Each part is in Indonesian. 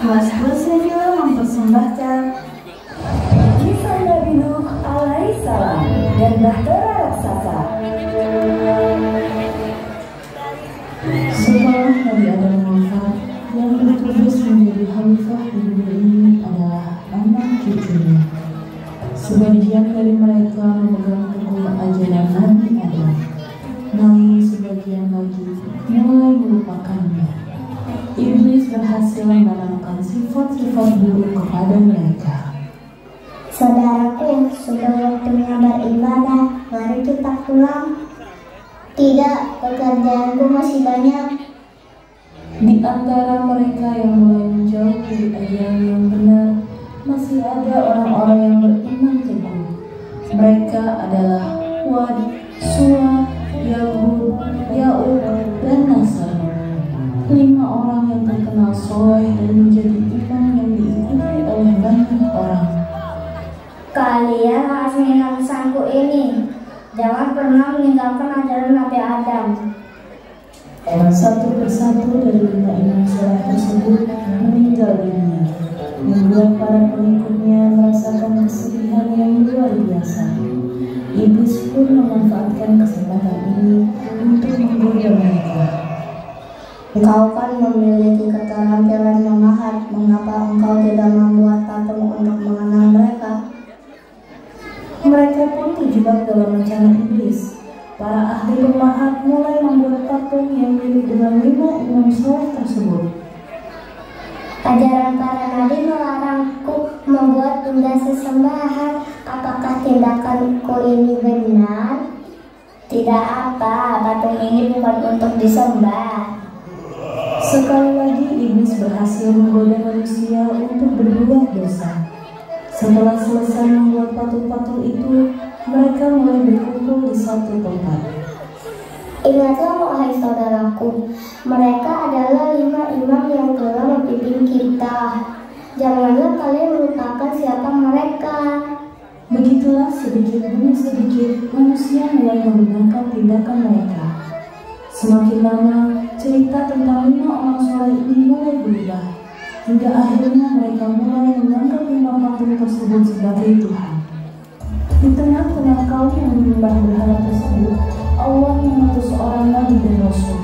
Kelas Bersivil mempersembahkan Kisah Nabi Nuh alaihissalam dan Bahtera Raksasa. Setelah Nabi Adam wafat, yang bertugas menjadi khalifah di dunia ini adalah anak cucunya. Sebagian dari mereka memegang teguh ajaran Nabi Adam, namun sebagian lagi mulai melupakannya. Iblis berhasil menanamkan sifat-sifat buruk kepada mereka. Saudaraku, sudah waktunya beribadah, mari kita pulang. Tidak, pekerjaanku masih banyak. Di antara mereka yang mulai menjauh dari ajaran yang benar, masih ada orang-orang yang beriman teguh. Mereka adalah Wad, Suwa, Yahud, Ya'uq, dan Nasr. 5 orang yang terkenal soleh dan menjadi imam yang diikuti oleh banyak orang. Kalian harus mengingat pesanku ini. Jangan pernah meninggalkan ajaran Nabi Adam. Satu persatu dari 5 imam soleh tersebut meninggal dunia, membuat para pengikutnya merasakan kesedihan yang luar biasa. Iblis pun memanfaatkan kesempatan ini untuk menggoda mereka. Engkau kan memiliki keterampilan memahat. Mengapa engkau tidak membuat patung untuk mengenang mereka? Mereka pun terjebak dalam rencana iblis. Para ahli pemahat mulai membuat patung yang mirip dengan 5 imam soleh tersebut. Ajaran para nabi melarangku membuat benda sesembahan. Apakah tindakanku ini benar? Tidak apa, patung ini bukan untuk disembah. Sekali lagi iblis berhasil menggoda manusia untuk berbuat dosa. Setelah selesai membuat patung-patung itu, mereka mulai berkumpul di satu tempat. Ingatlah wahai saudaraku, mereka adalah 5 imam yang telah membimbing kita. Janganlah kalian melupakan siapa mereka. Begitulah sedikit demi sedikit manusia mulai membenarkan tindakan mereka. Semakin lama, cerita tentang 5 orang soleh ini mulai berubah, hingga akhirnya mereka mulai menganggap 5 patung tersebut sebagai Tuhan. Di tengah-tengah kaum yang menyembah berhala tersebut, Allah mengutus seorang nabi dan rasul.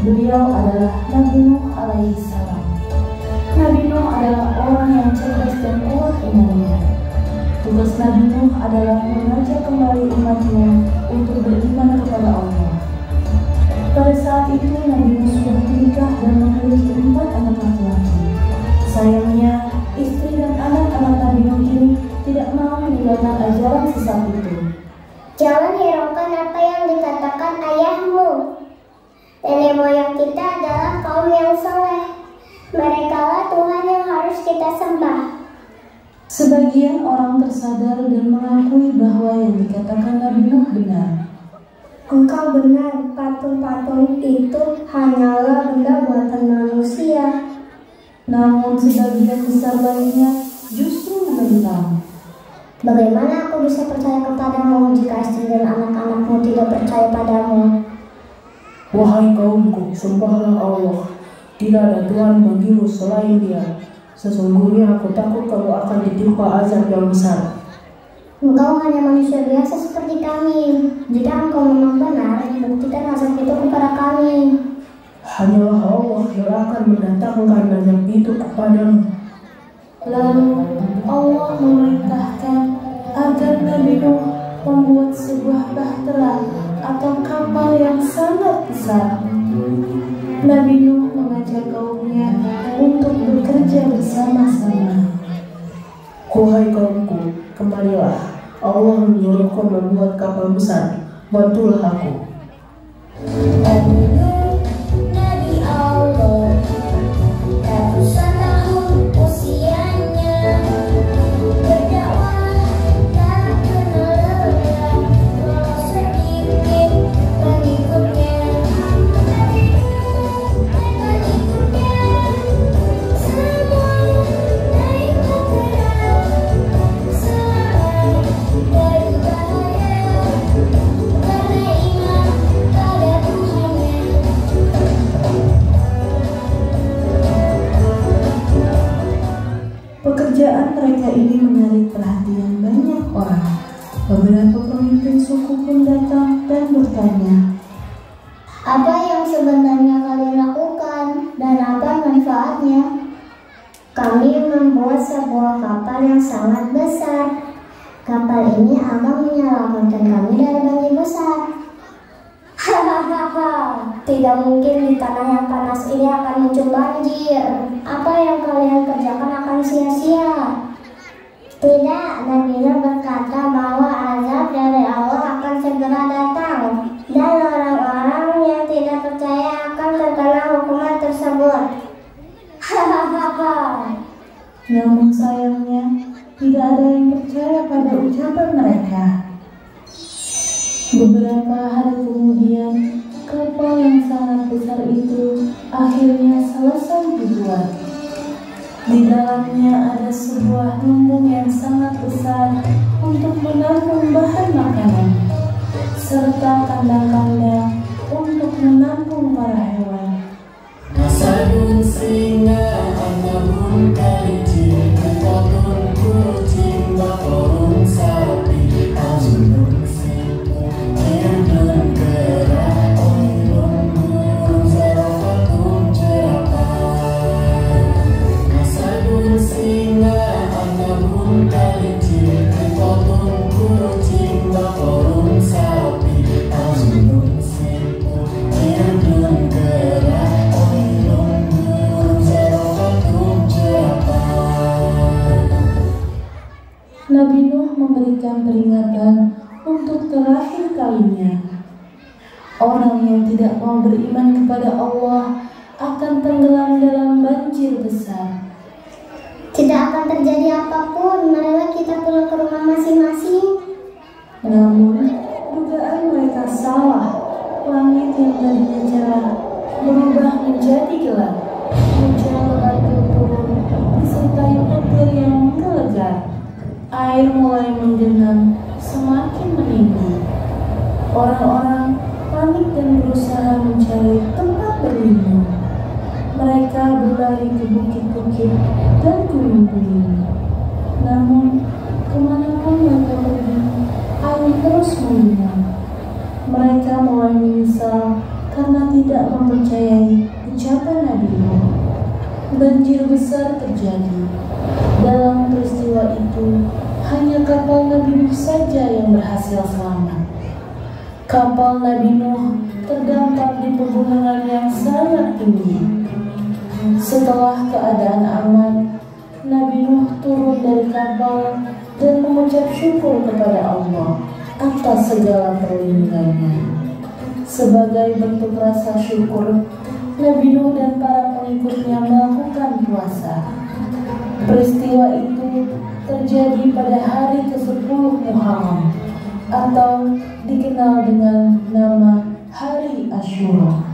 Beliau adalah Nabi Nuh alaihissalam. Nabi Nuh adalah orang yang cerdas dan kuat imannya. Tugas Nabi Nuh adalah mengajak kembali umatnya untuk beriman kepada Allah. Pada saat itu Nabi Nuh sudah menikah dan memiliki 4 anak laki-laki. Sayangnya, istri dan anak-anak Nabi Nuh ini tidak mau meninggalkan ajaran sesat itu. Jangan hiraukan apa yang dikatakan ayahmu. Nenek moyang kita adalah kaum yang soleh. Merekalah Tuhan yang harus kita sembah. Sebagian orang tersadar dan mengakui bahwa yang dikatakan Nabi Nuh benar. Engkau benar, patung-patung itu hanyalah benda buatan manusia. Namun sebagian besar lainnya justru menentang. Bagaimana aku bisa percaya kepadamu jika istri dan anak-anakmu tidak percaya padamu? Wahai kaumku, sembahlah Allah. Tidak ada Tuhan bagimu selain Dia. Sesungguhnya aku takut kamu akan ditimpa azab yang besar. Engkau hanya manusia biasa seperti kami. Jika engkau memang benar, buktikan azab itu kepada kami. Hanyalah Allah yang akan mendatangkan azab itu kepadamu. Lalu Allah memerintahkan agar Nabi Nuh membuat sebuah bahtera atau kapal yang sangat besar. Nabi Nuh mengajak kaumnya untuk bekerja bersama-sama. Wahai kaumku, kembalilah. Allah menyuruhku membuat kapal besar. Bantulah aku. Nabi Allah, ratusan tahun usianya, berdakwah tak kenal lelah, walau sedikit pengikutnya. Semua naik bahtera, selamat dari bahaya, karena iman pada Tuhannya. mereka ini menarik perhatian banyak orang. Beberapa pemimpin suku pun datang dan bertanya, "Apa yang sebenarnya kalian lakukan dan apa manfaatnya?" "Kami membuat sebuah kapal yang sangat besar. Kapal ini akan menyelamatkan kami dari banjir besar." "Hahaha, tidak mungkin di tanah yang panas ini akan muncul banjir. Apa yang kalian kerjakan akan sia-sia." "Tidak, Nabi Nuh berkata bahwa azab dari Allah akan segera datang dan orang-orang yang tidak percaya akan terkena hukuman tersebut." Hahaha. namun sayangnya tidak ada yang percaya pada ucapan mereka. Beberapa hari kemudian, kapal yang sangat besar itu akhirnya selesai dibuat. Di dalamnya ada sebuah lumbung yang sangat besar untuk menampung bahan makanan, serta kandang-kandang untuk menampung para hewan. Masadun singa anabun kalicin Ketotun kucing bakorun sapi Azunun siku kirdun kera Oilun burung zarafatun jerapan. Masadun singa anabun kalicin Ketotun kucing bakorun sapi Azunun siku kirdun kera Nabi Nuh memberikan peringatan untuk terakhir kalinya. Orang yang tidak mau beriman kepada Allah akan tenggelam dalam banjir besar. Tidak akan terjadi apapun, marilah kita pulang ke rumah masing-masing. Namun, dugaan mereka salah. Langit yang tadinya cerah berubah menjadi gelap. Hujan berakhir turun, disertai petir yang menggelegar. Air mulai menggenang, semakin meninggi. Orang-orang panik dan berusaha mencari tempat berlindung. Mereka berlari ke bukit-bukit dan gunung-gunung. Namun, kemanapun mereka pergi, air terus mengingat. Mereka mulai menyesal karena tidak mempercayai ucapan Nabi Nuh. Banjir besar terjadi. Dalam peristiwa itu, hanya kapal Nabi Nuh saja yang berhasil selamat. Kapal Nabi Nuh terdampar di pegunungan yang sangat tinggi. Setelah keadaan aman, Nabi Nuh turun dari kapal dan mengucap syukur kepada Allah atas segala perlindungannya. Sebagai bentuk rasa syukur, Nabi Nuh dan para pengikutnya melakukan puasa. Peristiwa itu terjadi pada hari ke-10 Muharram atau dikenal dengan nama Hari Asyura.